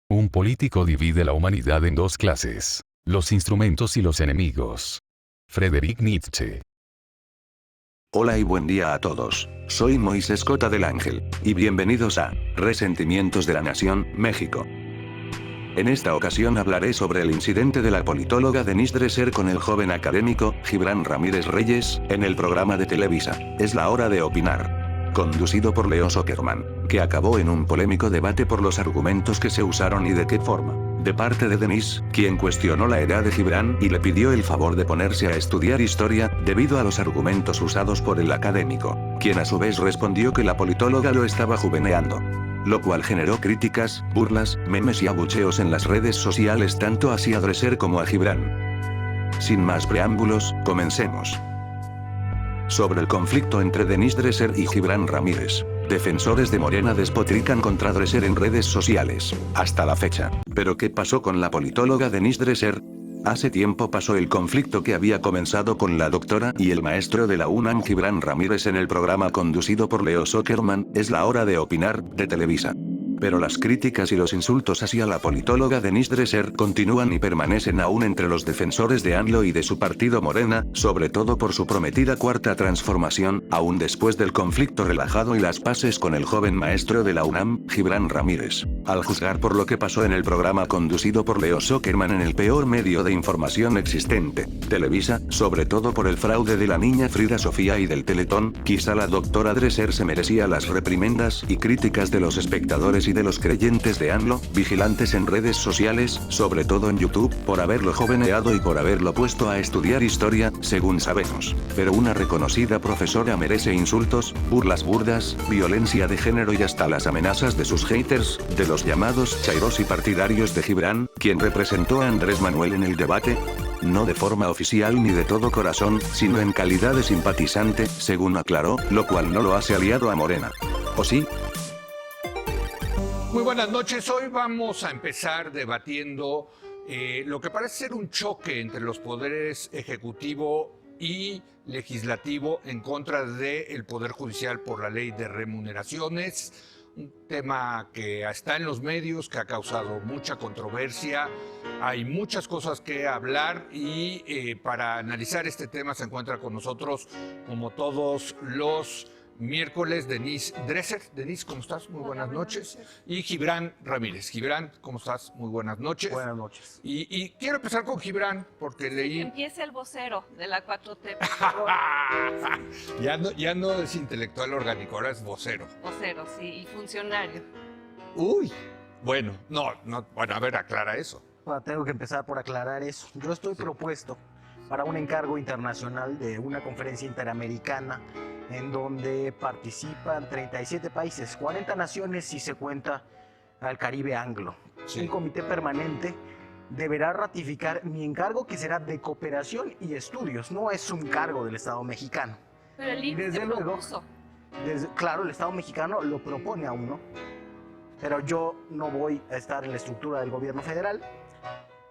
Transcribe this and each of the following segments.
Un político divide la humanidad en dos clases: los instrumentos y los enemigos. Friedrich Nietzsche. Hola y buen día a todos. Soy Moisés Cota del Ángel, y bienvenidos a Resentimientos de la Nación, México. En esta ocasión hablaré sobre el incidente de la politóloga Denise Dresser con el joven académico, Gibran Ramírez Reyes, en el programa de Televisa, Es la hora de opinar. Conducido por Leo Zuckerman, que acabó en un polémico debate por los argumentos que se usaron y de qué forma. De parte de Denise, quien cuestionó la edad de Gibran y le pidió el favor de ponerse a estudiar historia, debido a los argumentos usados por el académico, quien a su vez respondió que la politóloga lo estaba juveneando. Lo cual generó críticas, burlas, memes y abucheos en las redes sociales tanto hacia Dresser como a Gibran. Sin más preámbulos, comencemos. Sobre el conflicto entre Denise Dresser y Gibran Ramírez. Defensores de Morena despotrican contra Dresser en redes sociales, hasta la fecha. ¿Pero qué pasó con la politóloga Denise Dresser? Hace tiempo pasó el conflicto que había comenzado con la doctora y el maestro de la UNAM Gibran Ramírez en el programa conducido por Leo Zuckerman, Es la hora de opinar, de Televisa. Pero las críticas y los insultos hacia la politóloga Denise Dresser continúan y permanecen aún entre los defensores de AMLO y de su partido Morena, sobre todo por su prometida cuarta transformación, aún después del conflicto relajado y las paces con el joven maestro de la UNAM, Gibran Ramírez. Al juzgar por lo que pasó en el programa conducido por Leo Zuckerman en el peor medio de información existente, Televisa, sobre todo por el fraude de la niña Frida Sofía y del Teletón, quizá la doctora Dresser se merecía las reprimendas y críticas de los espectadores y de los creyentes de AMLO, vigilantes en redes sociales, sobre todo en YouTube, por haberlo joveneado y por haberlo puesto a estudiar historia, según sabemos. Pero una reconocida profesora merece insultos, burlas burdas, violencia de género y hasta las amenazas de sus haters, de los llamados chairos y partidarios de Gibran, quien representó a Andrés Manuel en el debate. No de forma oficial ni de todo corazón, sino en calidad de simpatizante, según aclaró, lo cual no lo hace aliado a Morena. ¿O sí? Muy buenas noches. Hoy vamos a empezar debatiendo lo que parece ser un choque entre los poderes ejecutivo y legislativo en contra del Poder Judicial por la ley de remuneraciones. Un tema que está en los medios, que ha causado mucha controversia. Hay muchas cosas que hablar y para analizar este tema se encuentra con nosotros, como todos los miércoles, Denise Dresser. Denise, ¿cómo estás? Muy buenas noches. Y Gibran Ramírez. Gibran, ¿cómo estás? Muy buenas noches. Buenas noches. Y quiero empezar con Gibran porque leí... Empieza el vocero de la 4T. ya no es intelectual orgánico, ahora es vocero. Vocero, sí, y funcionario. Uy, bueno, bueno, a ver, aclara eso. Bueno, tengo que empezar por aclarar eso. Yo estoy propuesto para un encargo internacional de una conferencia interamericana en donde participan 37 países, 40 naciones si se cuenta al Caribe anglo. Sí. Un comité permanente deberá ratificar mi encargo, que será de cooperación y estudios. No es un cargo del Estado mexicano. Pero el IMSS desde luego, claro, el Estado mexicano lo propone a uno, pero yo no voy a estar en la estructura del gobierno federal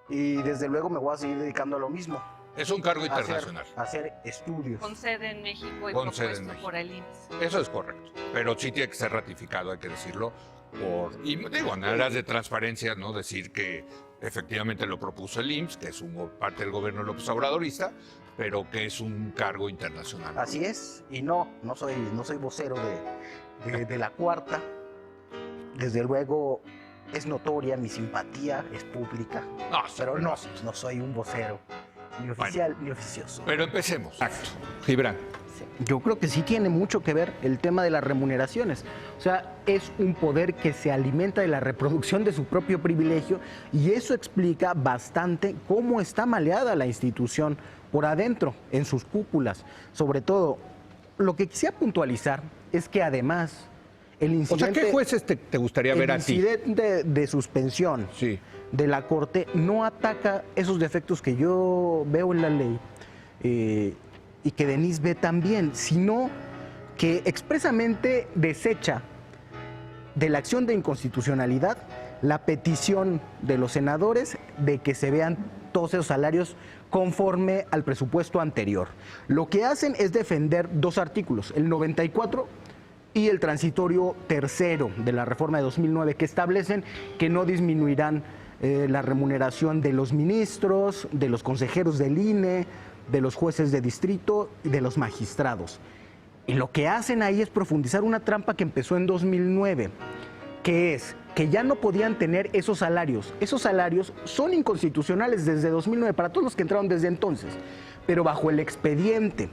y desde luego me voy a seguir dedicando a lo mismo. Es un cargo internacional. Hacer estudios. Con sede en México y propuesto por el IMSS. Eso es correcto, pero sí tiene que ser ratificado, hay que decirlo. Y digo, en aras de transparencia, ¿no? Decir que efectivamente lo propuso el IMSS, que es parte del gobierno López Obradorista, pero que es un cargo internacional. Así es, y no soy vocero de la cuarta. Desde luego es notoria, mi simpatía es pública, pero no soy un vocero. Ni oficial, ni oficioso. Pero empecemos. Exacto. Gibran. Yo creo que sí tiene mucho que ver el tema de las remuneraciones. O sea, es un poder que se alimenta de la reproducción de su propio privilegio y eso explica bastante cómo está maleada la institución por adentro, en sus cúpulas. Sobre todo, lo que quisiera puntualizar es que además el incidente... O sea, ¿qué jueces te gustaría ver a ti? El incidente de suspensión. Sí. De la Corte no ataca esos defectos que yo veo en la ley y que Denise ve también, sino que expresamente desecha de la acción de inconstitucionalidad la petición de los senadores de que se vean todos esos salarios conforme al presupuesto anterior. Lo que hacen es defender dos artículos, el 94 y el transitorio tercero de la reforma de 2009, que establecen que no disminuirán la remuneración de los ministros, de los consejeros del INE, de los jueces de distrito y de los magistrados. Y lo que hacen ahí es profundizar una trampa que empezó en 2009, que es que ya no podían tener esos salarios. Esos salarios son inconstitucionales desde 2009 para todos los que entraron desde entonces, pero bajo el expediente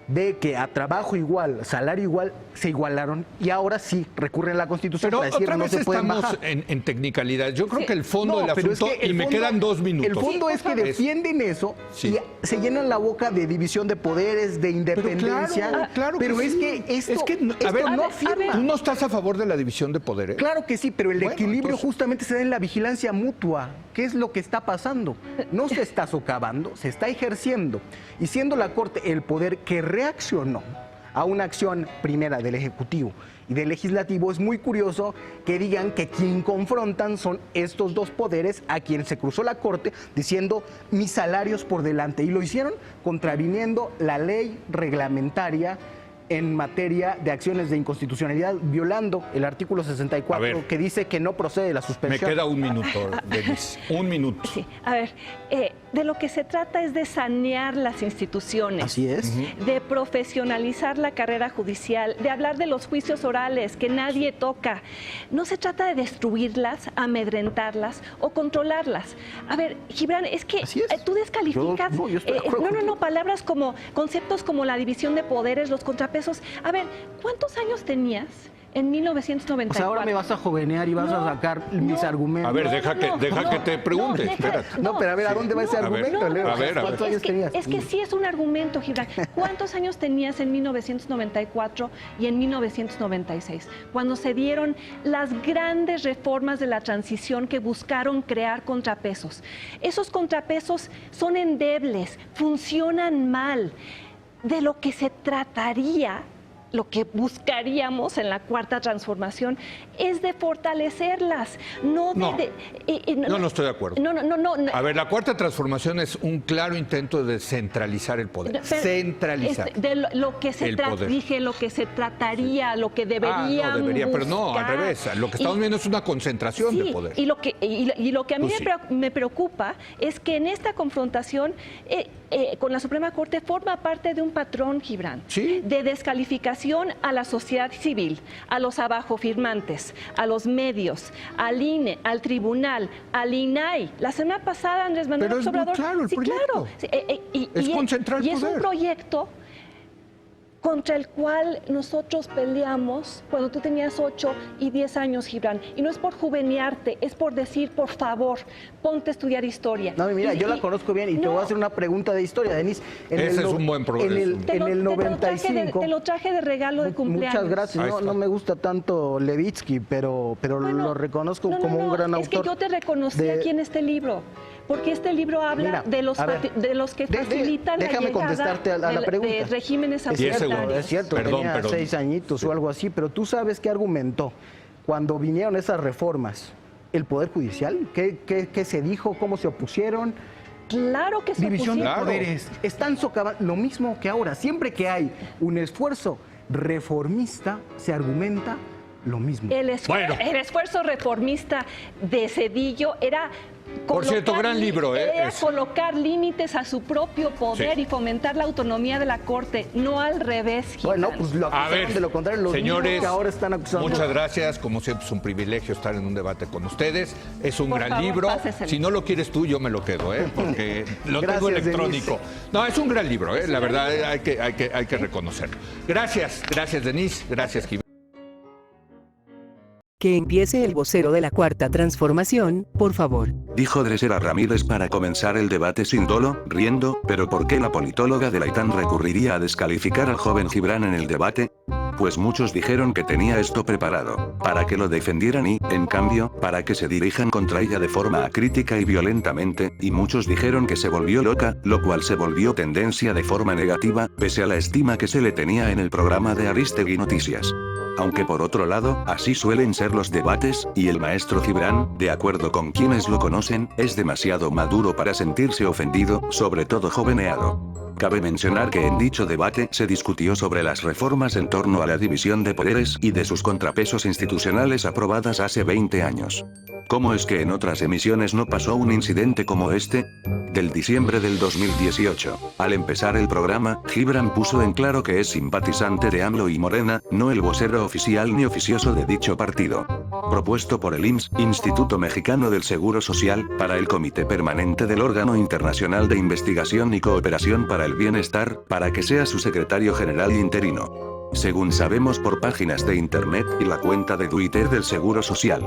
de que a trabajo igual, salario igual, se igualaron y ahora sí recurren a la Constitución Pero para decir otra no vez se pueden estamos bajar. en tecnicalidad. Yo creo que el fondo No, del pero es asunto, que el y me fondo- quedan 2 minutos. El fondo es que defienden eso Sí. y se llenan la boca de división de poderes, de independencia. Claro que pero es sí. que esto, Es que, esto a ver, no afirma. ¿Tú no estás a favor de la división de poderes? Claro que sí, pero el Bueno, equilibrio entonces- justamente se da en la vigilancia mutua. ¿Qué es lo que está pasando? No se está socavando, se está ejerciendo. Y siendo la Corte el poder que reaccionó a una acción primera del Ejecutivo y del Legislativo, es muy curioso que digan que quien confrontan son estos dos poderes a quien se cruzó la Corte diciendo mis salarios por delante. Y lo hicieron contraviniendo la ley reglamentaria en materia de acciones de inconstitucionalidad, violando el artículo 64 A ver. que dice que no procede la Me suspensión. queda 1 minuto, Denise. 1 minuto. Sí, a ver, de lo que se trata es de sanear las instituciones. Así es. De profesionalizar la carrera judicial, de hablar de los juicios orales que nadie toca. No se trata de destruirlas, amedrentarlas o controlarlas. A ver, Gibran, es que Así es. tú descalificas Yo estoy de acuerdo contigo. palabras como conceptos como la división de poderes, los contrapesos. A ver, ¿cuántos años tenías en 1994? O sea, ahora me vas a jovenear y vas No, a sacar no. mis argumentos. A ver, deja que te pregunte. deja- Espérate. No, pero a ver, ¿a dónde va ese A ver, argumento, Leo? a ver. ¿Cuántos años tenías? Es que sí es un argumento, Gibran. ¿Cuántos años tenías en 1994 y en 1996? Cuando se dieron las grandes reformas de la transición que buscaron crear contrapesos. Esos contrapesos son endebles, funcionan mal. De lo que se trataría, lo que buscaríamos en la cuarta transformación es de fortalecerlas, no de... No. No estoy de acuerdo. No. A ver, la cuarta transformación es un claro intento de centralizar el poder. Pero, Centralizar. de lo que se el poder. dije, lo que se trataría, lo que deberíamos no, debería, pero no, al buscar. revés. Lo que estamos viendo es una concentración de poder. Y lo que a mí Pues sí. me preocupa es que en esta confrontación con la Suprema Corte forma parte de un patrón, Gibran, Sí. de descalificación a la sociedad civil, a los abajofirmantes, a los medios, al INE, al tribunal, al INAI. La semana pasada Andrés Manuel Pero es muy Obrador... claro el sí, proyecto. claro. Sí, Es concentrar y es poder. un proyecto contra el cual nosotros peleamos cuando tú tenías 8 y 10 años, Gibran. Y no es por juvenearte, es por decir, por favor, ponte a estudiar historia. No, mira, yo la Y- conozco bien y te no, voy a hacer una pregunta de historia, Denise. Ese es un buen progreso. En el 95... Te lo traje de regalo de cumpleaños. Muchas gracias. Ahí No, está. no me gusta tanto Levitsky, pero Bueno, lo reconozco no, como un gran es autor. que yo te reconocí de- aquí en este libro, porque este libro habla Mira, de los a ver, de los que facilitan déjame la llegada contestarte a la de pregunta. regímenes Es 10 cierto, segundos. es cierto, Perdón, tenía perdón. 6 añitos o algo así, pero tú sabes qué argumentó cuando vinieron esas reformas. ¿El Poder Judicial? ¿Qué se dijo? ¿Cómo se opusieron? Claro que se División de Claro. poderes. Están socavando lo mismo que ahora. Siempre que hay un esfuerzo reformista, se argumenta lo mismo. El Bueno. esfuerzo reformista de Cedillo era Por cierto, colocar gran libro, era es- colocar límites a su propio poder Sí. y fomentar la autonomía de la Corte, no al revés, Gibran. Bueno, pues lo A acusaron ver, de lo contrario, los señores, mismos que ahora están acusando. muchas gracias. Como siempre, es un privilegio estar en un debate con ustedes. Es un Por gran favor, libro. páseselo. Si no lo quieres tú, yo me lo quedo, porque lo Gracias, tengo electrónico. Denise. No, es un gran libro, la verdad hay que reconocerlo. Gracias, Denise. Gracias, Gibran. Que empiece el vocero de la Cuarta Transformación, por favor. Dijo Dresera Ramírez para comenzar el debate sin dolo, riendo, pero ¿por qué la politóloga de la ITAN recurriría a descalificar al joven Gibran en el debate? Pues muchos dijeron que tenía esto preparado, para que lo defendieran y, en cambio, para que se dirijan contra ella de forma acrítica y violentamente, y muchos dijeron que se volvió loca, lo cual se volvió tendencia de forma negativa, pese a la estima que se le tenía en el programa de Aristegui Noticias. Aunque por otro lado, así suelen ser los debates, y el maestro Gibran, de acuerdo con quienes lo conocen, es demasiado maduro para sentirse ofendido, sobre todo joveneado. Cabe mencionar que en dicho debate se discutió sobre las reformas en torno a la división de poderes y de sus contrapesos institucionales aprobadas hace 20 años. ¿Cómo es que en otras emisiones no pasó un incidente como este? Del diciembre del 2018. Al empezar el programa, Gibran puso en claro que es simpatizante de AMLO y Morena, no el vocero oficial ni oficioso de dicho partido. Propuesto por el IMSS, Instituto Mexicano del Seguro Social, para el Comité Permanente del Órgano Internacional de Investigación y Cooperación para el Bienestar, para que sea su secretario general interino. Según sabemos por páginas de internet y la cuenta de Twitter del Seguro Social.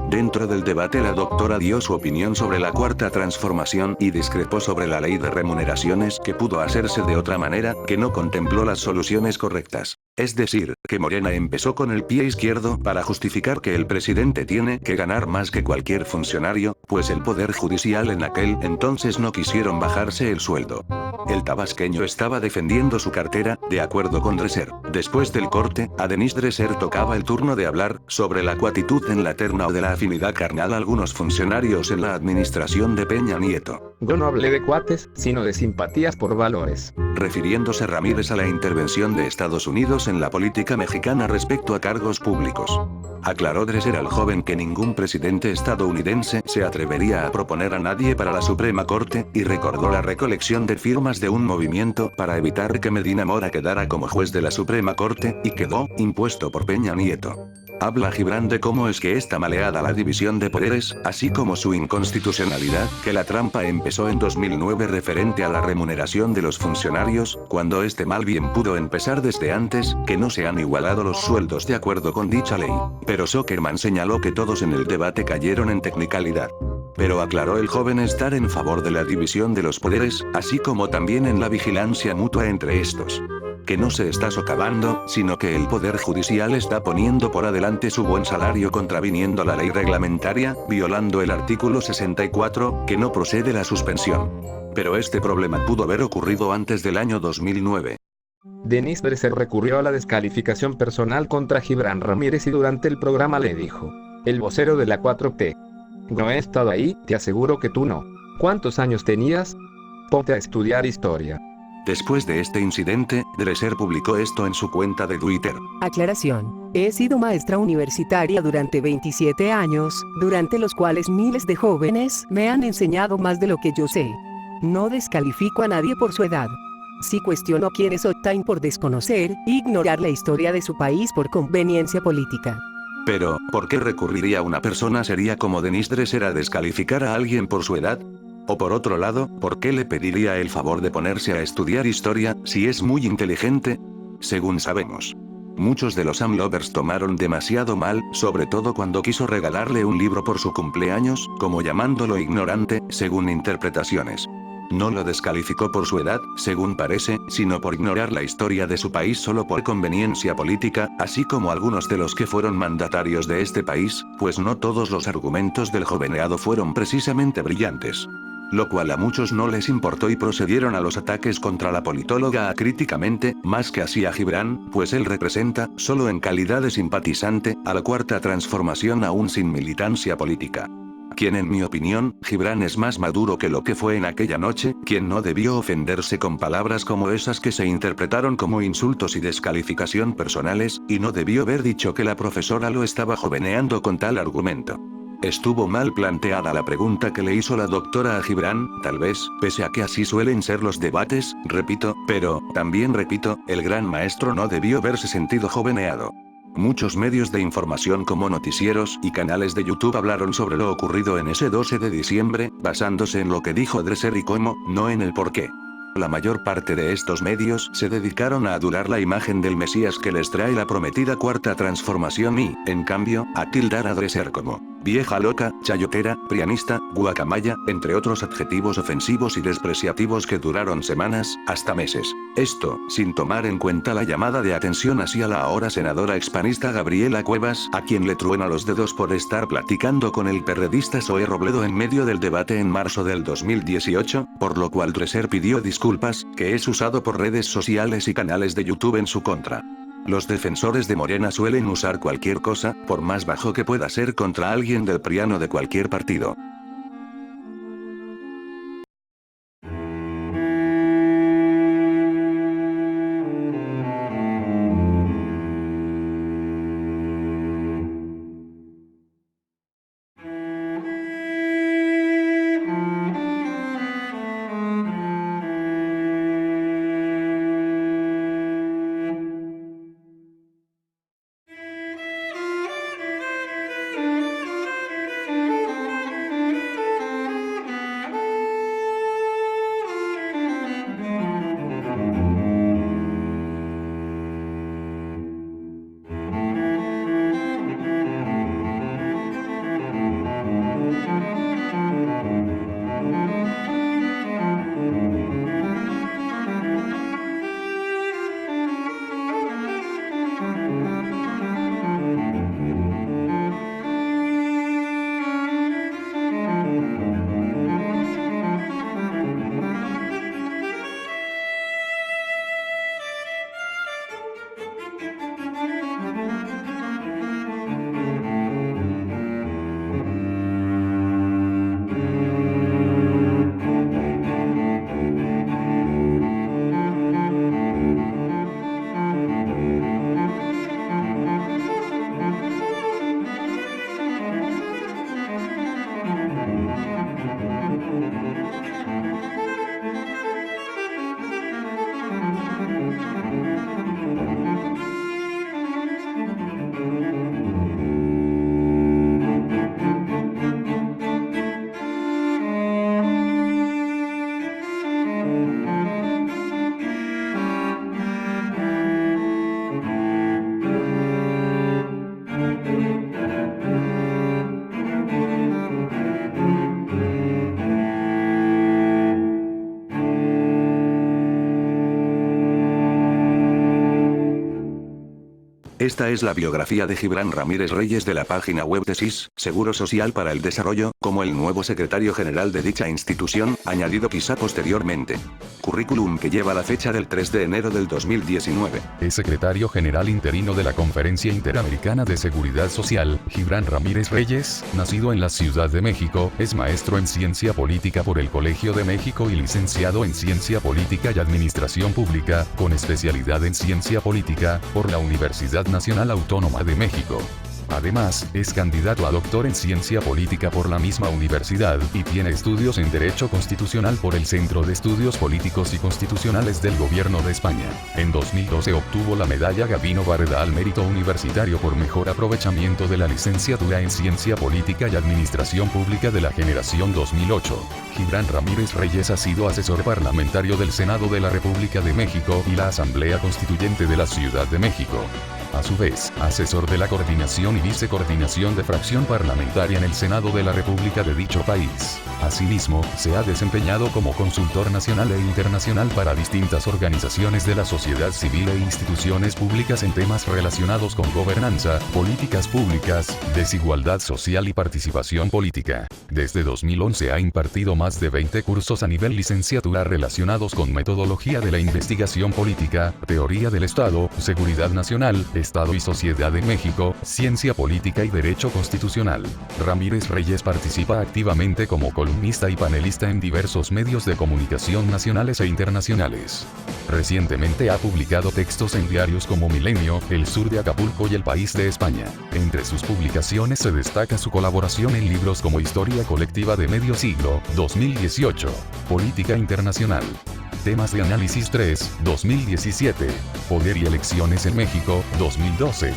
Dentro del debate la doctora dio su opinión sobre la cuarta transformación y discrepó sobre la ley de remuneraciones que pudo hacerse de otra manera, que no contempló las soluciones correctas. Es decir, que Morena empezó con el pie izquierdo para justificar que el presidente tiene que ganar más que cualquier funcionario, pues el Poder Judicial en aquel entonces no quisieron bajarse el sueldo. El tabasqueño estaba defendiendo su cartera, de acuerdo con Dresser. Después del corte, a Denise Dresser tocaba el turno de hablar sobre la cuatitud en la terna o de la afinidad carnal a algunos funcionarios en la administración de Peña Nieto. Yo no hablé de cuates, sino de simpatías por valores. Refiriéndose Ramírez a la intervención de Estados Unidos en la política mexicana respecto a cargos públicos. Aclaró Dresser al joven que ningún presidente estadounidense se atrevería a proponer a nadie para la Suprema Corte, y recordó la recolección de firmas de un movimiento para evitar que Medina Mora quedara como juez de la Suprema Corte, y quedó impuesto por Peña Nieto. Habla Gibran de cómo es que está maleada la división de poderes, así como su inconstitucionalidad, que la trampa empezó en 2009 referente a la remuneración de los funcionarios, cuando este mal bien pudo empezar desde antes, que no se han igualado los sueldos de acuerdo con dicha ley. Pero Zuckerman señaló que todos en el debate cayeron en tecnicalidad. Pero aclaró el joven estar en favor de la división de los poderes, así como también en la vigilancia mutua entre estos. Que no se está socavando, sino que el Poder Judicial está poniendo por adelante su buen salario contraviniendo la ley reglamentaria, violando el artículo 64, que no procede la suspensión. Pero este problema pudo haber ocurrido antes del año 2009. Denise Dresser recurrió a la descalificación personal contra Gibran Ramírez y durante el programa le dijo: el vocero de la 4T. No he estado ahí, te aseguro que tú no. ¿Cuántos años tenías? Ponte a estudiar historia. Después de este incidente, Dresser publicó esto en su cuenta de Twitter. Aclaración. He sido maestra universitaria durante 27 años, durante los cuales miles de jóvenes me han enseñado más de lo que yo sé. No descalifico a nadie por su edad. Sí cuestiono a quienes optan por desconocer, ignorar la historia de su país por conveniencia política. Pero, ¿por qué recurriría una persona seria como Denise Dresser a descalificar a alguien por su edad? O por otro lado, ¿por qué le pediría el favor de ponerse a estudiar historia, si es muy inteligente? Según sabemos, muchos de los AMLovers tomaron demasiado mal, sobre todo cuando quiso regalarle un libro por su cumpleaños, como llamándolo ignorante, según interpretaciones. No lo descalificó por su edad, según parece, sino por ignorar la historia de su país solo por conveniencia política, así como algunos de los que fueron mandatarios de este país, pues no todos los argumentos del joveneado fueron precisamente brillantes. Lo cual a muchos no les importó y procedieron a los ataques contra la politóloga acríticamente, más que así a Gibran, pues él representa, solo en calidad de simpatizante, a la cuarta transformación aún sin militancia política. Quien en mi opinión, Gibran es más maduro que lo que fue en aquella noche, quien no debió ofenderse con palabras como esas que se interpretaron como insultos y descalificación personales, y no debió haber dicho que la profesora lo estaba joveneando con tal argumento. Estuvo mal planteada la pregunta que le hizo la doctora a Gibran, tal vez, pese a que así suelen ser los debates, repito, pero, también repito, el gran maestro no debió haberse sentido joveneado. Muchos medios de información como noticieros y canales de YouTube hablaron sobre lo ocurrido en ese 12 de diciembre, basándose en lo que dijo Dresser y cómo, no en el porqué. La mayor parte de estos medios se dedicaron a adular la imagen del Mesías que les trae la prometida cuarta transformación y, en cambio, a tildar a Dresser como vieja loca, chayotera, prianista, guacamaya, entre otros adjetivos ofensivos y despreciativos que duraron semanas, hasta meses. Esto, sin tomar en cuenta la llamada de atención hacia la ahora senadora expanista Gabriela Cuevas, a quien le truena los dedos por estar platicando con el perredista Zoe Robledo en medio del debate en marzo del 2018, por lo cual Dresser pidió disculpas, que es usado por redes sociales y canales de YouTube en su contra. Los defensores de Morena suelen usar cualquier cosa, por más bajo que pueda ser, contra alguien del PRI o de cualquier partido. Esta es la biografía de Gibran Ramírez Reyes de la página web de SIS, Seguro Social para el Desarrollo, como el nuevo secretario general de dicha institución, añadido quizá posteriormente. Currículum que lleva la fecha del 3 de enero del 2019. Es secretario general interino de la Conferencia Interamericana de Seguridad Social. Gibran Ramírez Reyes, nacido en la Ciudad de México, es maestro en Ciencia Política por el Colegio de México y licenciado en Ciencia Política y Administración Pública, con especialidad en Ciencia Política, por la Universidad Nacional Autónoma de México. Además, es candidato a doctor en Ciencia Política por la misma universidad, y tiene estudios en Derecho Constitucional por el Centro de Estudios Políticos y Constitucionales del Gobierno de España. En 2012 obtuvo la medalla Gabino Barreda al Mérito Universitario por mejor aprovechamiento de la licenciatura en Ciencia Política y Administración Pública de la generación 2008. Gibran Ramírez Reyes ha sido asesor parlamentario del Senado de la República de México y la Asamblea Constituyente de la Ciudad de México. A su vez, asesor de la coordinación y vicecoordinación de fracción parlamentaria en el Senado de la República de dicho país. Asimismo, se ha desempeñado como consultor nacional e internacional para distintas organizaciones de la sociedad civil e instituciones públicas en temas relacionados con gobernanza, políticas públicas, desigualdad social y participación política. Desde 2011 ha impartido más de 20 cursos a nivel licenciatura relacionados con metodología de la investigación política, teoría del Estado, seguridad nacional, Estado y Sociedad en México, Ciencia Política y Derecho Constitucional. Ramírez Reyes participa activamente como columnista y panelista en diversos medios de comunicación nacionales e internacionales. Recientemente ha publicado textos en diarios como Milenio, El Sur de Acapulco y El País de España. Entre sus publicaciones se destaca su colaboración en libros como Historia Colectiva de Medio Siglo, 2018, Política Internacional. Temas de análisis 3, 2017. Poder y elecciones en México, 2012.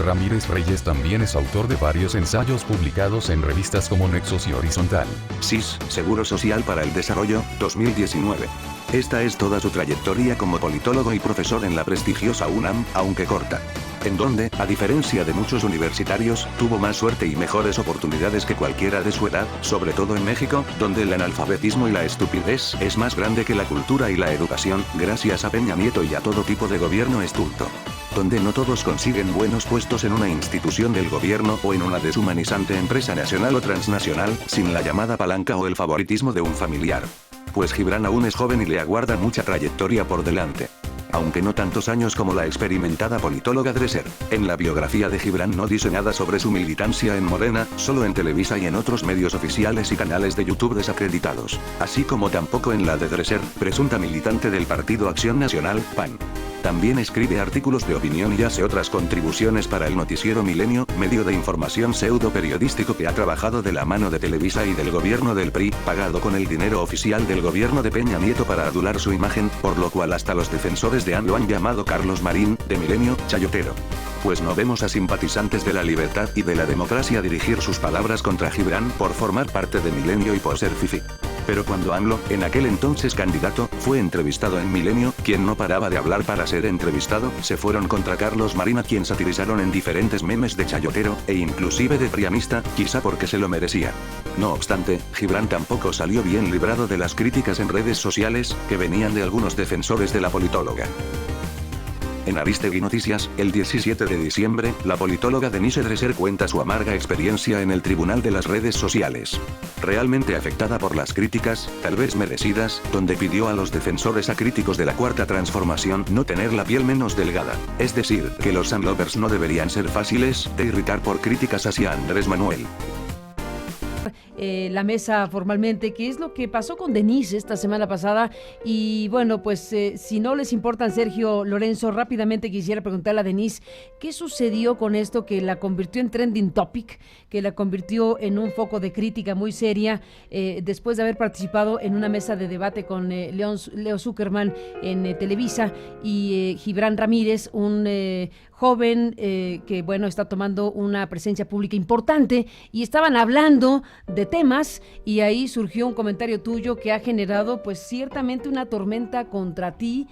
Ramírez Reyes también es autor de varios ensayos publicados en revistas como Nexos y Horizontal. SIS, Seguro Social para el Desarrollo, 2019. Esta es toda su trayectoria como politólogo y profesor en la prestigiosa UNAM, aunque corta. En donde, a diferencia de muchos universitarios, tuvo más suerte y mejores oportunidades que cualquiera de su edad, sobre todo en México, donde el analfabetismo y la estupidez es más grande que la cultura y la educación, gracias a Peña Nieto y a todo tipo de gobierno estulto. Donde no todos consiguen buenos puestos en una institución del gobierno o en una deshumanizante empresa nacional o transnacional, sin la llamada palanca o el favoritismo de un familiar. Pues Gibran aún es joven y le aguarda mucha trayectoria por delante. Aunque no tantos años como la experimentada politóloga Dresser. En la biografía de Gibran no dice nada sobre su militancia en Morena, solo en Televisa y en otros medios oficiales y canales de YouTube desacreditados. Así como tampoco en la de Dresser, presunta militante del Partido Acción Nacional, PAN. También escribe artículos de opinión y hace otras contribuciones para el noticiero Milenio, medio de información pseudo-periodístico que ha trabajado de la mano de Televisa y del gobierno del PRI, pagado con el dinero oficial del gobierno de Peña Nieto para adular su imagen, por lo cual hasta los defensores de AMLO han llamado Carlos Marín, de Milenio, chayotero. Pues no vemos a simpatizantes de la libertad y de la democracia dirigir sus palabras contra Gibran por formar parte de Milenio y por ser fifí. Pero cuando AMLO, en aquel entonces candidato, fue entrevistado en Milenio, quien no paraba de hablar para ser entrevistado, se fueron contra Carlos Marín, a quien satirizaron en diferentes memes de chayotero, e inclusive de prianista, quizá porque se lo merecía. No obstante, Gibran tampoco salió bien librado de las críticas en redes sociales, que venían de algunos defensores de la politóloga. En Aristegui Noticias, el 17 de diciembre, la politóloga Denise Dresser cuenta su amarga experiencia en el tribunal de las redes sociales. Realmente afectada por las críticas, tal vez merecidas, donde pidió a los defensores acríticos de la Cuarta Transformación no tener la piel menos delgada. Es decir, que los AMLovers no deberían ser fáciles de irritar por críticas hacia Andrés Manuel. La mesa formalmente, qué es lo que pasó con Denise esta semana pasada. Y bueno, pues si no les importan, Sergio, Lorenzo, rápidamente quisiera preguntarle a Denise qué sucedió con esto que la convirtió en trending topic, que la convirtió en un foco de crítica muy seria, después de haber participado en una mesa de debate con Leo Zuckerman en Televisa y Gibran Ramírez, un joven que, bueno, está tomando una presencia pública importante, y estaban hablando de temas, y ahí surgió un comentario tuyo que ha generado, pues, ciertamente una tormenta contra ti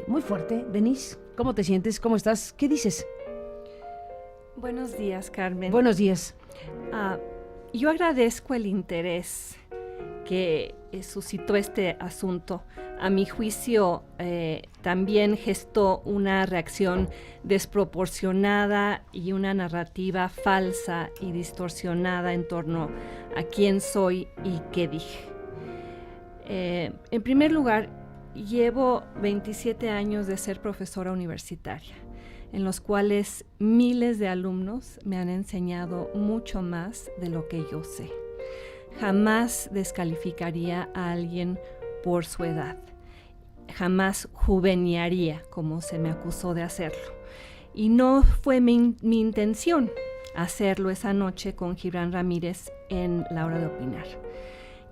muy fuerte. Denise, ¿cómo te sientes? ¿Cómo estás? ¿Qué dices? Buenos días, Carmen. Buenos días. Yo agradezco el interés que suscitó este asunto, a mi juicio, también gestó una reacción desproporcionada y una narrativa falsa y distorsionada en torno a quién soy y qué dije. En primer lugar, llevo 27 años de ser profesora universitaria, en los cuales miles de alumnos me han enseñado mucho más de lo que yo sé. Jamás descalificaría a alguien por su edad. Jamás juveniaría, como se me acusó de hacerlo. Y no fue mi intención hacerlo esa noche con Gibran Ramírez en La Hora de Opinar.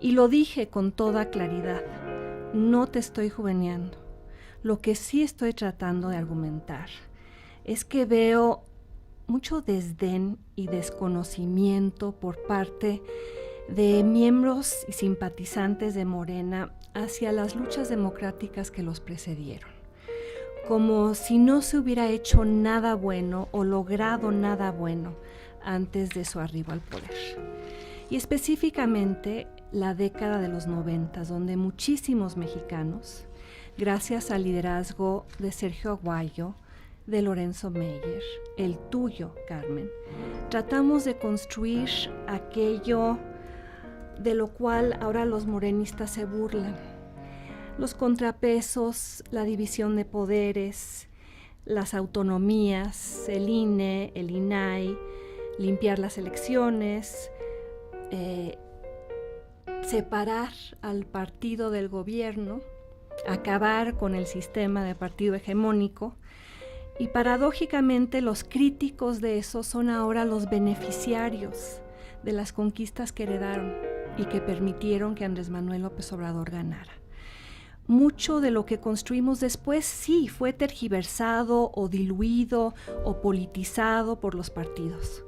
Y lo dije con toda claridad. No te estoy juveneando. Lo que sí estoy tratando de argumentar es que veo mucho desdén y desconocimiento por parte de miembros y simpatizantes de Morena hacia las luchas democráticas que los precedieron, como si no se hubiera hecho nada bueno o logrado nada bueno antes de su arribo al poder. Y específicamente la década de los 90, donde muchísimos mexicanos, gracias al liderazgo de Sergio Aguayo, de Lorenzo Meyer, el tuyo, Carmen, tratamos de construir aquello de lo cual ahora los morenistas se burlan. Los contrapesos, la división de poderes, las autonomías, el INE, el INAI, limpiar las elecciones, separar al partido del gobierno, acabar con el sistema de partido hegemónico. Y paradójicamente los críticos de eso son ahora los beneficiarios de las conquistas que heredaron y que permitieron que Andrés Manuel López Obrador ganara. Mucho de lo que construimos después sí fue tergiversado o diluido o politizado por los partidos.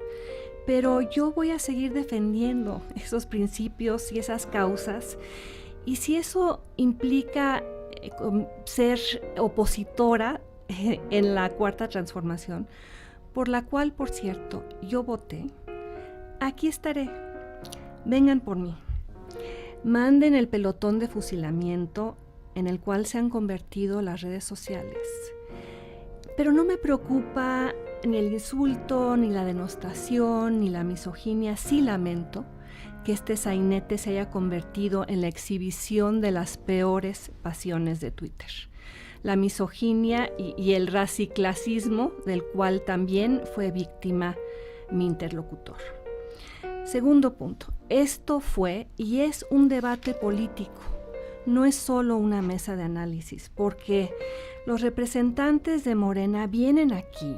Pero yo voy a seguir defendiendo esos principios y esas causas, y si eso implica ser opositora en la Cuarta Transformación, por la cual, por cierto, yo voté, aquí estaré. Vengan por mí. Manden el pelotón de fusilamiento en el cual se han convertido las redes sociales. Pero no me preocupa ni el insulto, ni la denostación, ni la misoginia. Sí lamento que este sainete se haya convertido en la exhibición de las peores pasiones de Twitter. La misoginia y el raciclasismo, del cual también fue víctima mi interlocutor. Segundo punto, esto fue y es un debate político, no es solo una mesa de análisis, porque los representantes de Morena vienen aquí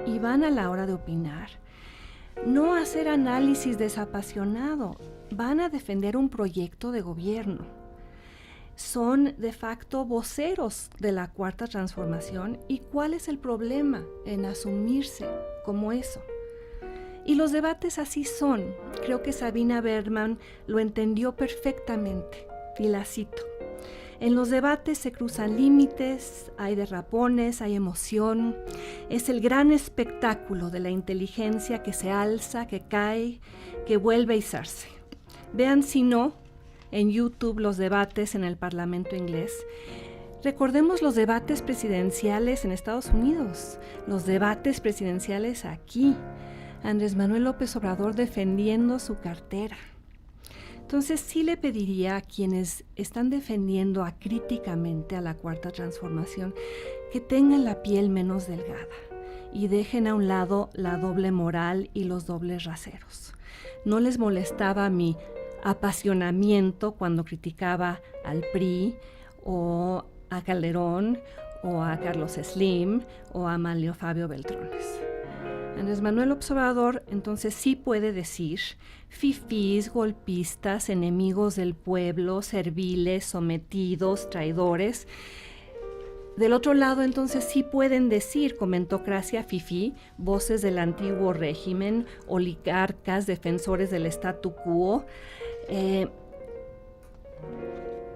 y van a La Hora de Opinar, no a hacer análisis desapasionado, van a defender un proyecto de gobierno. Son de facto voceros de la Cuarta Transformación. ¿Y cuál es el problema en asumirse como eso? Y los debates así son. Creo que Sabina Berman lo entendió perfectamente, y la cito. En los debates se cruzan límites, hay derrapones, hay emoción. Es el gran espectáculo de la inteligencia que se alza, que cae, que vuelve a izarse. Vean si no en YouTube los debates en el Parlamento inglés. Recordemos los debates presidenciales en Estados Unidos, los debates presidenciales aquí. Andrés Manuel López Obrador defendiendo su cartera. Entonces sí le pediría a quienes están defendiendo acríticamente a la Cuarta Transformación que tengan la piel menos delgada y dejen a un lado la doble moral y los dobles raseros. No les molestaba mi apasionamiento cuando criticaba al PRI o a Calderón o a Carlos Slim o a Manlio Fabio Beltrones. Andrés Manuel López Obrador entonces sí puede decir fifís, golpistas, enemigos del pueblo, serviles, sometidos, traidores. Del otro lado entonces sí pueden decir comentocracia fifí, voces del antiguo régimen, oligarcas, defensores del statu quo.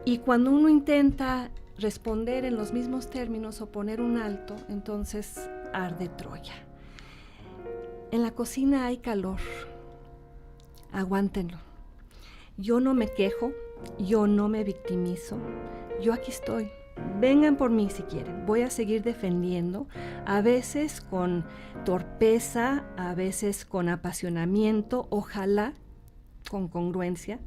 Y cuando uno intenta responder en los mismos términos o poner un alto, entonces arde Troya. En la cocina hay calor, aguántenlo. Yo no me quejo yo no me victimizo, yo aquí estoy. Vengan por mí si quieren, voy a seguir defendiendo, a veces con torpeza, a veces con apasionamiento, ojalá con congruencia,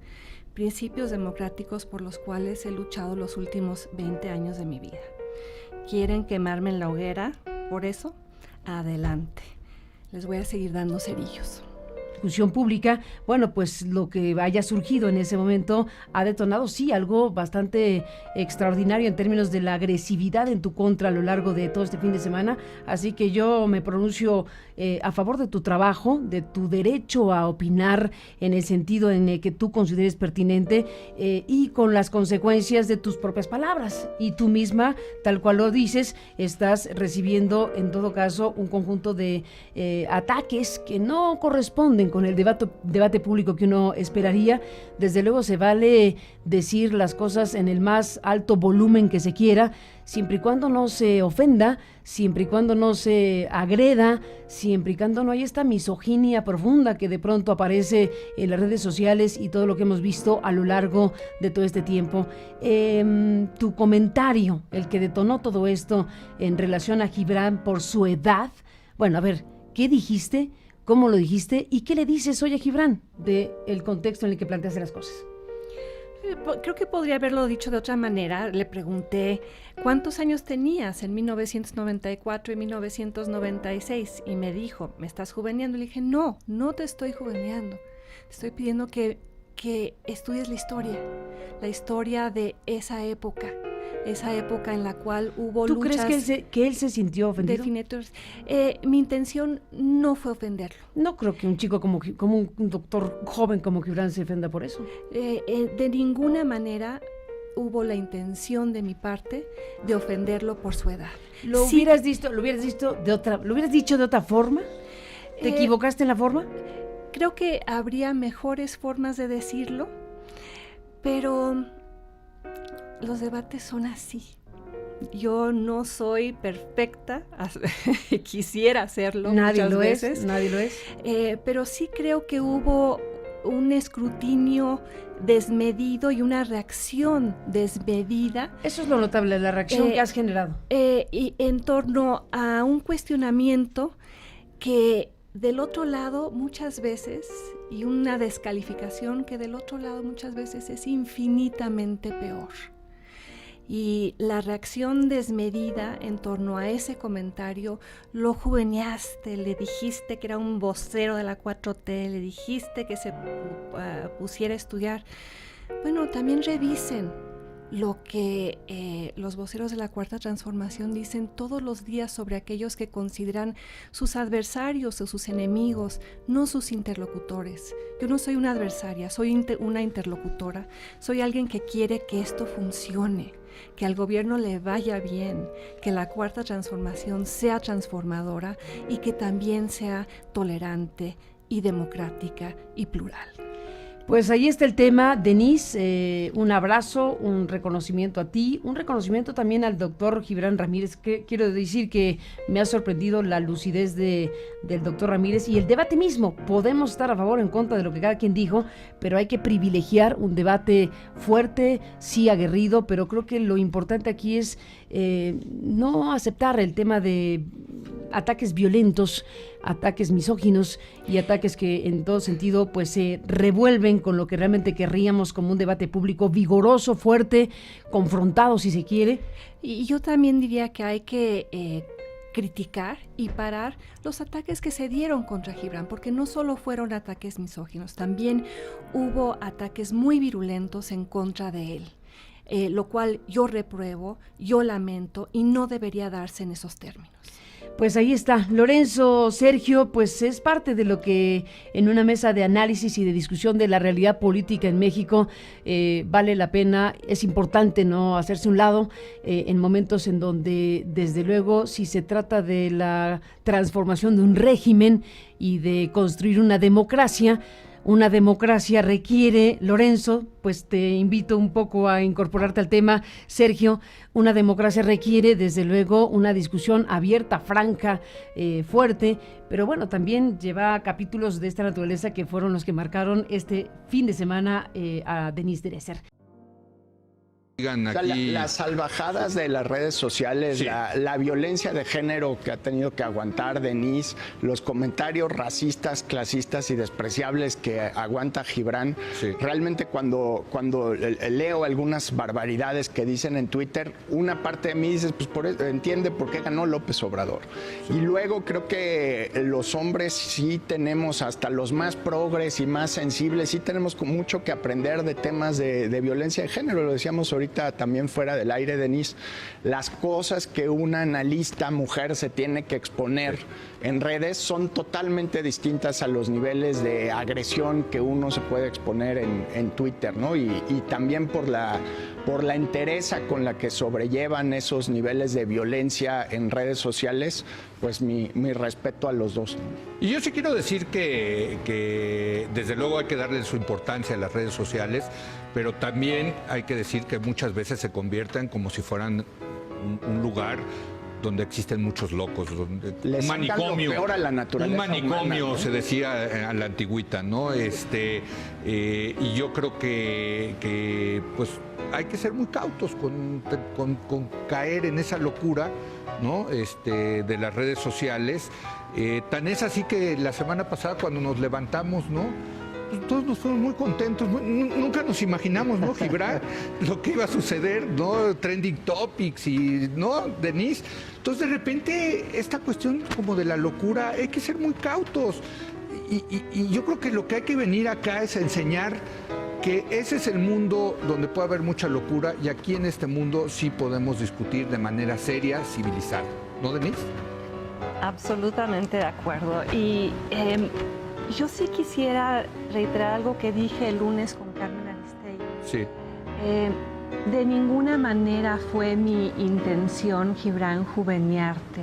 principios democráticos por los cuales he luchado los últimos 20 años de mi vida. ¿Quieren quemarme en la hoguera? Por eso, adelante. Les voy a seguir dando cerillos. Discusión pública, bueno, pues lo que haya surgido en ese momento ha detonado, sí, algo bastante extraordinario en términos de la agresividad en tu contra a lo largo de todo este fin de semana, así que yo me pronuncio a favor de tu trabajo, de tu derecho a opinar en el sentido en el que tú consideres pertinente y con las consecuencias de tus propias palabras, y tú misma, tal cual lo dices, estás recibiendo en todo caso un conjunto de ataques que no corresponden con el debate público que uno esperaría. Desde luego se vale decir las cosas en el más alto volumen que se quiera, siempre y cuando no se ofenda, siempre y cuando no se agreda, siempre y cuando no haya esta misoginia profunda que de pronto aparece en las redes sociales y todo lo que hemos visto a lo largo de todo este tiempo. Tu comentario, el que detonó todo esto en relación a Gibran por su edad, bueno, a ver, ¿qué dijiste? ¿Cómo lo dijiste? ¿Y qué le dices hoy a Gibran del contexto en el que planteaste las cosas? Creo que podría haberlo dicho de otra manera. Le pregunté, ¿cuántos años tenías en 1994 y 1996? Y me dijo, ¿me estás juveneando? Le dije, no te estoy juveneando. Te estoy pidiendo que estudies la historia de esa época en la cual hubo ¿Tú luchas. crees que él se sintió ofendido? Mi intención no fue ofenderlo. No creo que un chico como un doctor joven como Gibran se ofenda por eso. De ninguna manera hubo la intención de mi parte de ofenderlo por su edad. ¿Lo hubieras dicho de otra forma? ¿Te equivocaste en la forma? Creo que habría mejores formas de decirlo, pero los debates son así. Yo no soy perfecta, quisiera hacerlo muchas veces. Nadie lo es. Pero sí creo que hubo un escrutinio desmedido y una reacción desmedida. Eso es lo notable, la reacción que has generado. Y en torno a un cuestionamiento que del otro lado muchas veces, y una descalificación que del otro lado muchas veces es infinitamente peor. Y la reacción desmedida en torno a ese comentario, lo juveneaste, le dijiste que era un vocero de la 4T, le dijiste que se pusiera a estudiar. Bueno, también revisen lo que los voceros de la Cuarta Transformación dicen todos los días sobre aquellos que consideran sus adversarios o sus enemigos, no sus interlocutores. Yo no soy una adversaria, soy una interlocutora, soy alguien que quiere que esto funcione, que al gobierno le vaya bien, que la Cuarta Transformación sea transformadora y que también sea tolerante y democrática y plural. Pues ahí está el tema, Denise, un abrazo, un reconocimiento a ti, un reconocimiento también al doctor Gibran Ramírez, que quiero decir que me ha sorprendido la lucidez del doctor Ramírez y el debate mismo. Podemos estar a favor o en contra de lo que cada quien dijo, pero hay que privilegiar un debate fuerte, sí aguerrido, pero creo que lo importante aquí es no aceptar el tema de ataques violentos, ataques misóginos y ataques que en todo sentido pues se revuelven con lo que realmente querríamos como un debate público vigoroso, fuerte, confrontado si se quiere. Y yo también diría que hay que criticar y parar los ataques que se dieron contra Gibran, porque no solo fueron ataques misóginos, también hubo ataques muy virulentos en contra de él. Lo cual yo repruebo, yo lamento y no debería darse en esos términos. Pues ahí está, Lorenzo, Sergio, pues es parte de lo que en una mesa de análisis y de discusión de la realidad política en México vale la pena, es importante no hacerse un lado en momentos en donde desde luego si se trata de la transformación de un régimen y de construir una democracia requiere, Lorenzo, pues te invito un poco a incorporarte al tema, Sergio, una democracia requiere desde luego una discusión abierta, franca, fuerte, pero bueno, también lleva capítulos de esta naturaleza que fueron los que marcaron este fin de semana a Denise Dresser. digan O sea, aquí. las salvajadas de las redes sociales, Sí. la violencia de género que ha tenido que aguantar Denise, los comentarios racistas, clasistas y despreciables que aguanta Gibran. Sí. Realmente cuando leo algunas barbaridades que dicen en Twitter, una parte de mí dice, pues entiende por qué ganó López Obrador. Y luego creo que los hombres sí tenemos, hasta los más progres y más sensibles, sí tenemos mucho que aprender de temas de violencia de género. Lo decíamos ahorita también fuera del aire, Denise, las cosas que una analista mujer se tiene que exponer en redes son totalmente distintas a los niveles de agresión que uno se puede exponer en Twitter, ¿no? Y también por la entereza con la que sobrellevan esos niveles de violencia en redes sociales, pues mi respeto a los dos. Y yo sí quiero decir que desde luego hay que darle su importancia a las redes sociales, pero también hay que decir que muchas veces se convierten como si fueran un lugar donde existen muchos locos, donde un manicomio, peor a la naturaleza un manicomio humana, ¿no? se decía a la antigüita, ¿no? Y yo creo que pues hay que ser muy cautos con caer en esa locura, ¿no? De las redes sociales. Tan es así que la semana pasada cuando nos levantamos, ¿no? Pues todos nos fuimos muy contentos, nunca nos imaginamos, ¿no, Gibran? Lo que iba a suceder, ¿no? Trending topics y, ¿no, Denise? Entonces, de repente, esta cuestión como de la locura, hay que ser muy cautos. Y yo creo que lo que hay que venir acá es a enseñar que ese es el mundo donde puede haber mucha locura y aquí en este mundo sí podemos discutir de manera seria, civilizada. ¿No, Denise? Absolutamente de acuerdo. Y yo sí quisiera reiterar algo que dije el lunes con Carmen Aristegui. Sí. De ninguna manera fue mi intención, Gibran, juvenearte.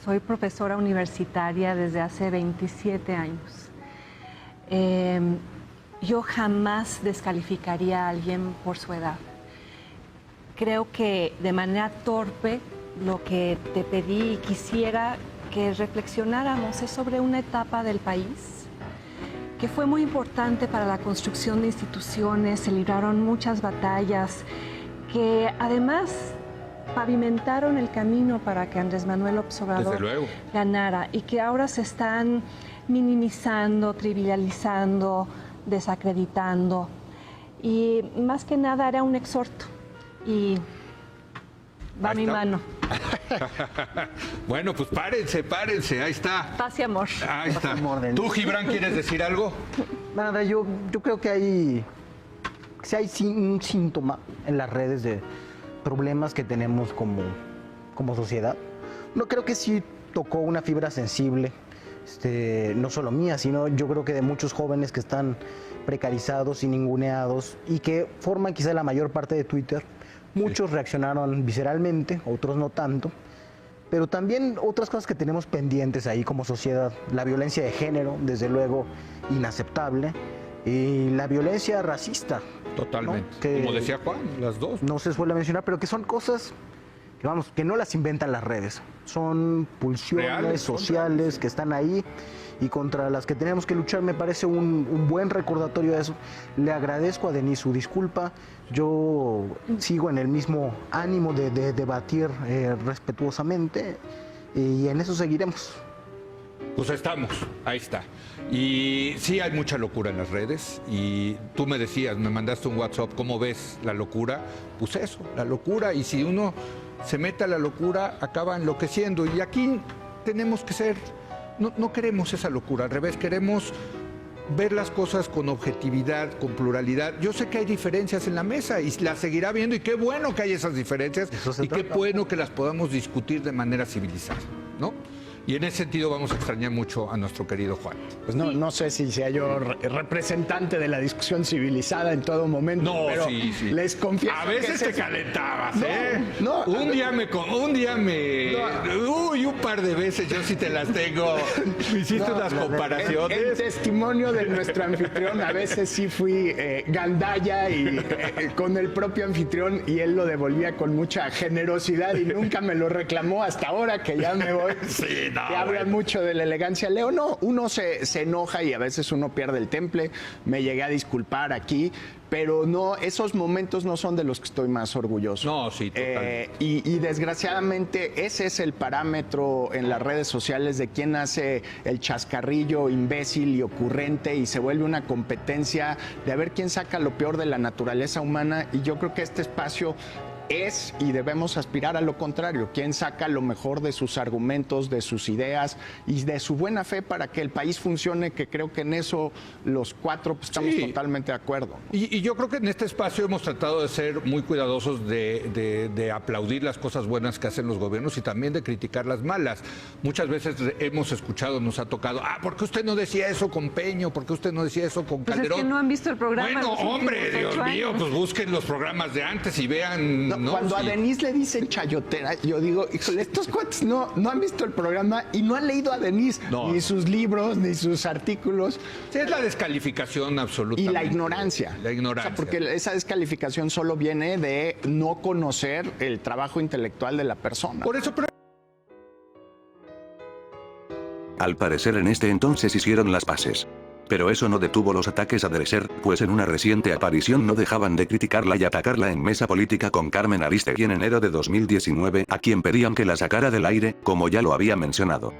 Soy profesora universitaria desde hace 27 años. Yo jamás descalificaría a alguien por su edad. Creo que de manera torpe lo que te pedí y quisiera que reflexionáramos es sobre una etapa del país que fue muy importante para la construcción de instituciones, se libraron muchas batallas, que además pavimentaron el camino para que Andrés Manuel López Obrador ganara y que ahora se están minimizando, trivializando, desacreditando. Y más que nada era un exhorto y va mi mano. Bueno, pues párense, ahí está. Paz y amor. Ahí está. ¿Tú, Gibran, quieres decir algo? Nada, yo creo que hay un síntoma en las redes de problemas que tenemos como sociedad. No creo que sí tocó una fibra sensible, no solo mía, sino yo creo que de muchos jóvenes que están precarizados y ninguneados y que forman quizá la mayor parte de Twitter. Muchos reaccionaron visceralmente, otros no tanto, pero también otras cosas que tenemos pendientes ahí como sociedad. La violencia de género, desde luego, inaceptable, y la violencia racista. Totalmente. ¿no? Que como decía Juan, las dos. No se suele mencionar, pero que son cosas que no las inventan las redes. Son pulsiones Reales, sociales que están ahí y contra las que tenemos que luchar. Me parece un buen recordatorio de eso. Le agradezco a Denise su disculpa. Yo sigo en el mismo ánimo de debatir respetuosamente y en eso seguiremos. Pues estamos, ahí está. Y sí hay mucha locura en las redes y tú me decías, me mandaste un WhatsApp, ¿cómo ves la locura? Pues eso, la locura, y si uno se mete a la locura acaba enloqueciendo y aquí tenemos que ser, no queremos esa locura, al revés, queremos ver las cosas con objetividad, con pluralidad. Yo sé que hay diferencias en la mesa y las seguirá viendo y qué bueno que hay esas diferencias y qué bueno que las podamos discutir de manera civilizada, ¿no? Y en ese sentido vamos a extrañar mucho a nuestro querido Juan. Pues no sé si sea yo representante de la discusión civilizada en todo momento. No, pero sí. les confieso a veces que te calentabas, no, ¿eh? No, un día un par de veces yo sí te las tengo. Me hiciste unas comparaciones. En testimonio de nuestro anfitrión, a veces sí fui gandalla y con el propio anfitrión y él lo devolvía con mucha generosidad y nunca me lo reclamó hasta ahora que ya me voy. Sí, que hablan mucho de la elegancia. Leo, no, uno se enoja y a veces uno pierde el temple. Me llegué a disculpar aquí, pero no, esos momentos no son de los que estoy más orgulloso. No, sí, totalmente. Y desgraciadamente ese es el parámetro en las redes sociales de quién hace el chascarrillo imbécil y ocurrente y se vuelve una competencia de a ver quién saca lo peor de la naturaleza humana, y yo creo que este espacio es y debemos aspirar a lo contrario, quién saca lo mejor de sus argumentos, de sus ideas y de su buena fe para que el país funcione, que creo que en eso los cuatro pues, estamos totalmente de acuerdo. Y yo creo que en este espacio hemos tratado de ser muy cuidadosos de aplaudir las cosas buenas que hacen los gobiernos y también de criticar las malas. Muchas veces hemos escuchado, nos ha tocado, ¿por qué usted no decía eso con Peño? ¿Por qué usted no decía eso con Calderón? Es que no han visto el programa. Bueno, hombre, Dios mío, pues busquen los programas de antes y vean... Cuando a Denise le dicen chayotera, yo digo, híjole, estos cuates no han visto el programa y no han leído a Denise, ni sus libros, ni sus artículos. Sí, es la descalificación absoluta. Y la ignorancia. La ignorancia. O sea, porque esa descalificación solo viene de no conocer el trabajo intelectual de la persona. Por eso... Al parecer en este entonces hicieron las paces. Pero eso no detuvo los ataques a Dresser, pues en una reciente aparición no dejaban de criticarla y atacarla en Mesa Política con Carmen Aristegui en enero de 2019, a quien pedían que la sacara del aire, como ya lo había mencionado.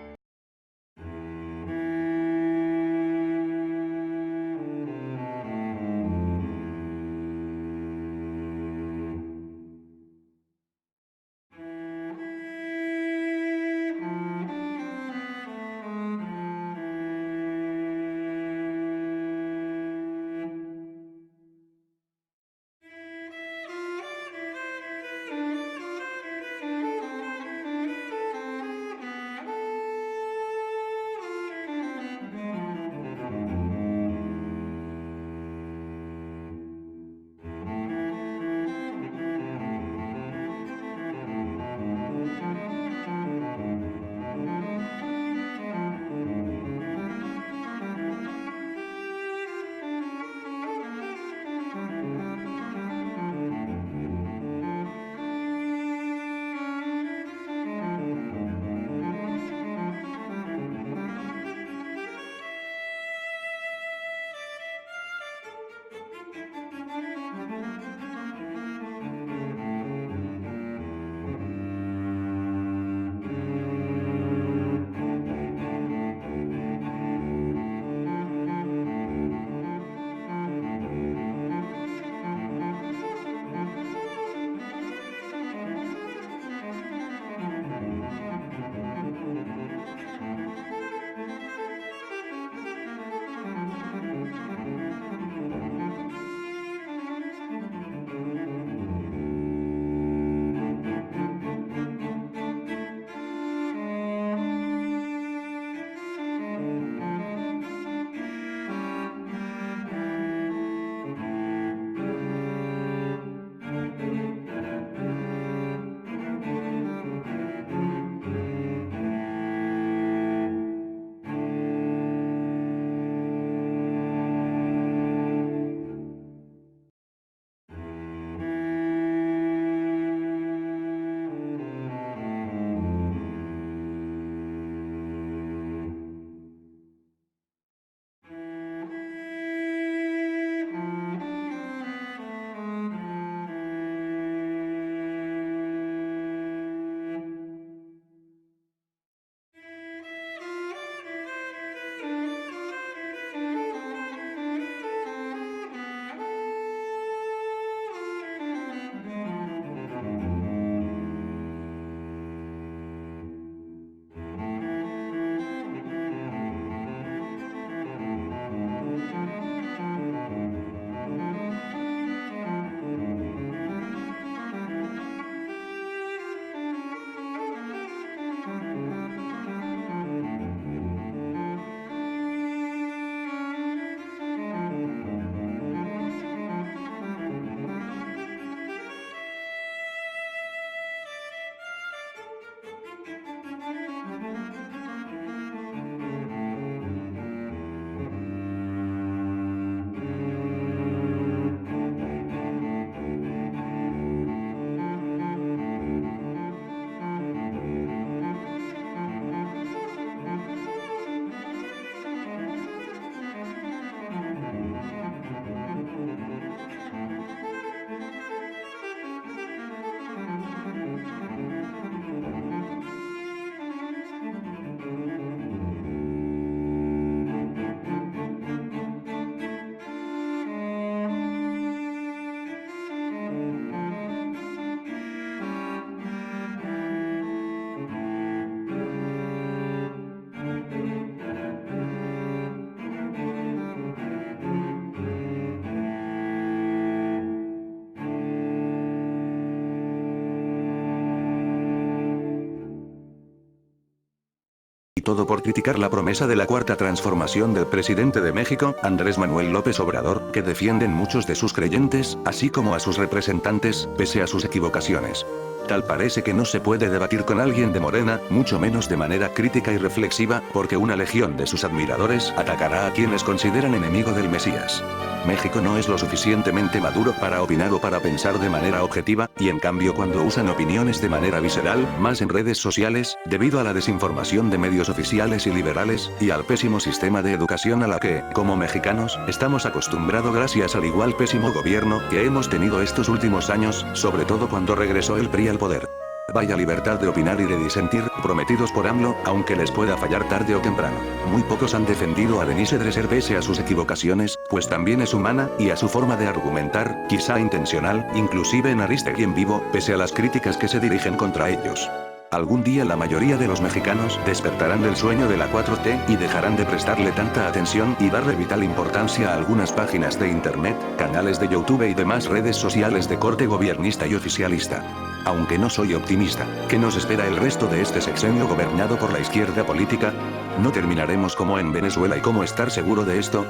todo por criticar la promesa de la cuarta transformación del presidente de México, Andrés Manuel López Obrador, que defienden muchos de sus creyentes, así como a sus representantes, pese a sus equivocaciones. Tal parece que no se puede debatir con alguien de Morena, mucho menos de manera crítica y reflexiva, porque una legión de sus admiradores atacará a quienes consideran enemigo del Mesías. México no es lo suficientemente maduro para opinar o para pensar de manera objetiva, y en cambio cuando usan opiniones de manera visceral, más en redes sociales, debido a la desinformación de medios oficiales y liberales, y al pésimo sistema de educación a la que, como mexicanos, estamos acostumbrados gracias al igual pésimo gobierno que hemos tenido estos últimos años, sobre todo cuando regresó el PRI al poder. Vaya libertad de opinar y de disentir, prometidos por AMLO, aunque les pueda fallar tarde o temprano. Muy pocos han defendido a Denise Dresser pese a sus equivocaciones, pues también es humana, y a su forma de argumentar, quizá intencional, inclusive en Aristegui en vivo, pese a las críticas que se dirigen contra ellos. Algún día la mayoría de los mexicanos despertarán del sueño de la 4T y dejarán de prestarle tanta atención y darle vital importancia a algunas páginas de internet, canales de YouTube y demás redes sociales de corte gobiernista y oficialista. Aunque no soy optimista, ¿qué nos espera el resto de este sexenio gobernado por la izquierda política? ¿No terminaremos como en Venezuela y cómo estar seguro de esto?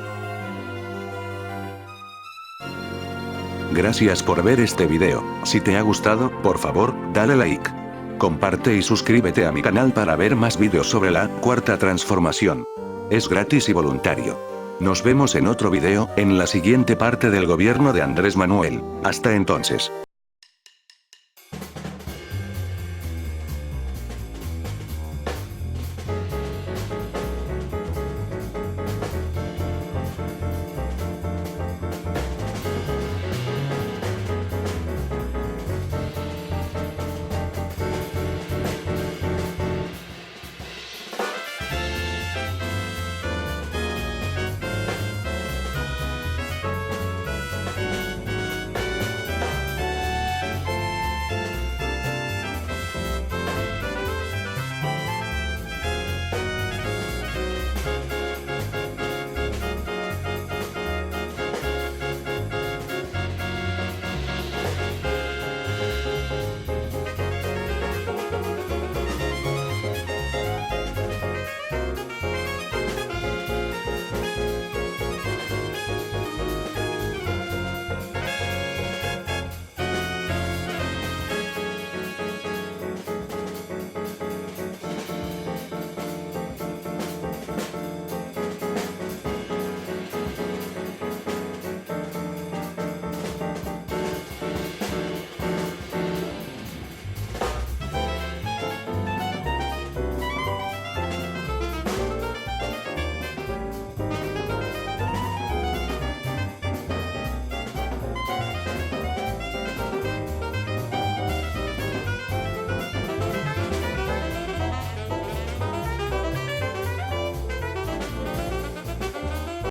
Gracias por ver este video. Si te ha gustado, por favor, dale like. Comparte y suscríbete a mi canal para ver más vídeos sobre la cuarta transformación. Es gratis y voluntario. Nos vemos en otro video, en la siguiente parte del gobierno de Andrés Manuel. Hasta entonces.